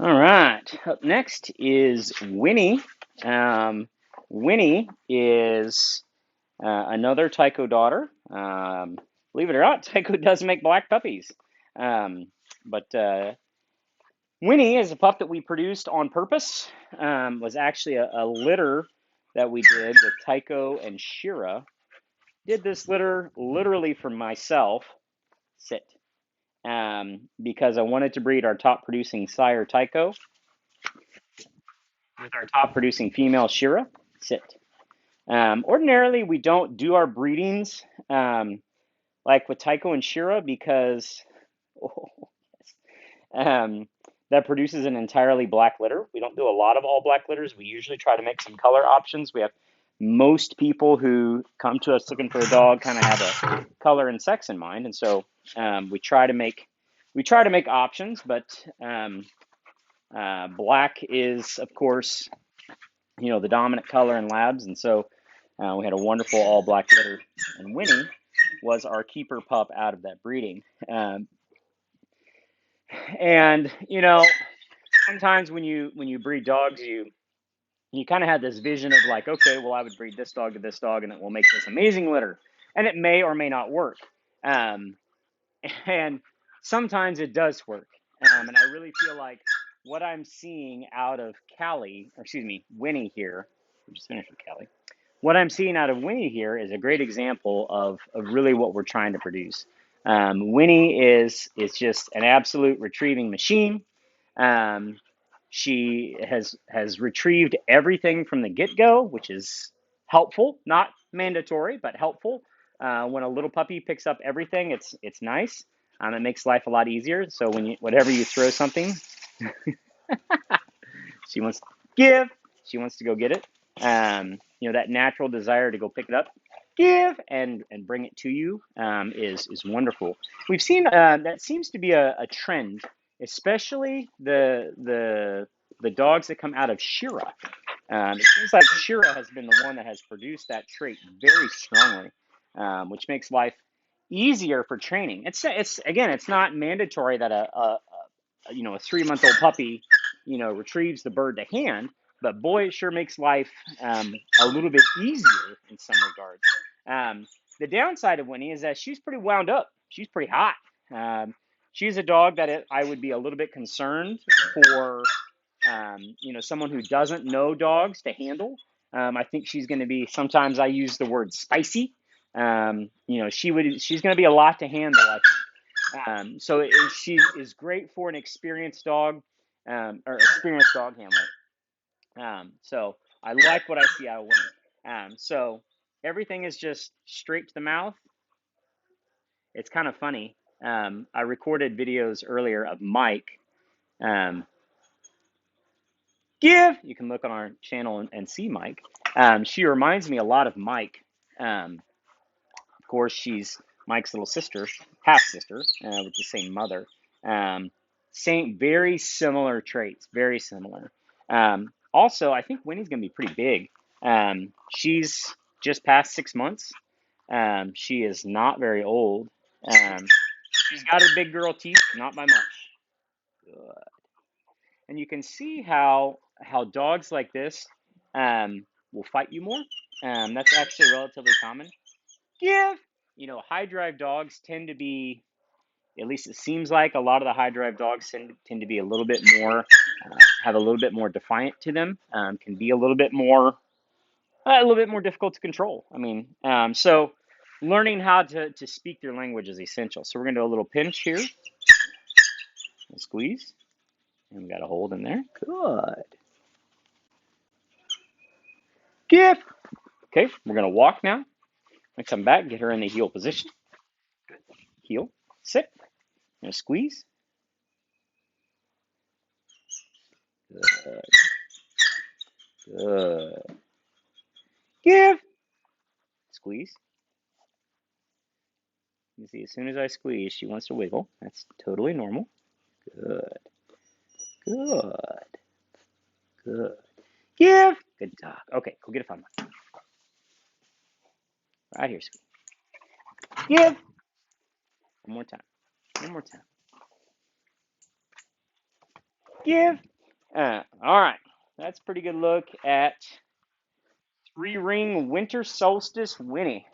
All right. Up next is Winnie. Winnie is another Tycho daughter. Believe it or not, Tycho does make black puppies. Um, but Winnie is a pup that we produced on purpose. Was actually a litter that we did with Tycho and Shira. Did this litter literally for myself. Sit. Because I wanted to breed our top producing sire Tycho with our top producing female Shira. Sit. Ordinarily, we don't do our breedings like with Tycho and Shira because oh, um, that produces an entirely black litter. We don't do a lot of all black litters. We usually try to make some color options. We have most people who come to us looking for a dog kind of have a color and sex in mind, and so we try to make options. But black is, of course, the dominant color in labs, and so we had a wonderful all black litter, and Winnie was our keeper pup out of that breeding. And sometimes when you breed dogs, you kind of have this vision of like, okay, well, I would breed this dog to this dog, and it will make this amazing litter, and it may or may not work. Um, and sometimes it does work. And I really feel like what I'm seeing out of Callie, or excuse me, Winnie here. We just finished with Callie. What I'm seeing out of Winnie here is a great example of really what we're trying to produce. Winnie is just an absolute retrieving machine. Um, she has retrieved everything from the get-go, which is helpful, not mandatory, but helpful. When a little puppy picks up everything, it's nice. It makes life a lot easier. So whatever you throw something, she wants to give. She wants to go get it. That natural desire to go pick it up, give, and bring it to you is wonderful. We've seen that seems to be a trend, especially the dogs that come out of Shira. It seems like Shira has been the one that has produced that trait very strongly, which makes life easier for training. It's again, it's not mandatory that a 3-month-old puppy, retrieves the bird to hand, but boy, it sure makes life a little bit easier in some regards. The downside of Winnie is that she's pretty wound up. She's pretty hot. She's a dog that I would be a little bit concerned for, someone who doesn't know dogs to handle. I think she's going to be. Sometimes I use the word spicy. She's going to be a lot to handle, I think. She is great for an experienced dog, or experienced dog handler. So I like what I see out of Winnie. So everything is just straight to the mouth. It's kind of funny. I recorded videos earlier of Mike. You can look on our channel and see Mike. She reminds me a lot of Mike. Of course, she's Mike's little sister, half sister, with the same mother. Very similar traits, very similar. Also, I think Winnie's gonna be pretty big. She's just past 6 months. She is not very old. She's got her big girl teeth, not by much. Good. And you can see how dogs like this will fight you more. That's actually relatively common. Give. High drive dogs tend to be, at least it seems like a lot of the high drive dogs tend to be a little bit more, have a little bit more defiant to them, can be a little bit more difficult to control. I mean, so learning how to speak their language is essential. So we're going to do a little pinch here, and squeeze, and we got a hold in there. Good. Give. Okay, we're going to walk now. I come back, get her in the heel position. Good. Heel, sit, and squeeze. Good. Good. Give. Squeeze. You see, as soon as I squeeze, she wants to wiggle. That's totally normal. Good. Good. Good. Give. Good dog. Okay, go get a fun one. Right here, squeeze. Give. One more time. One more time. Give. All right, that's a pretty good look at three ring winter solstice Winnie.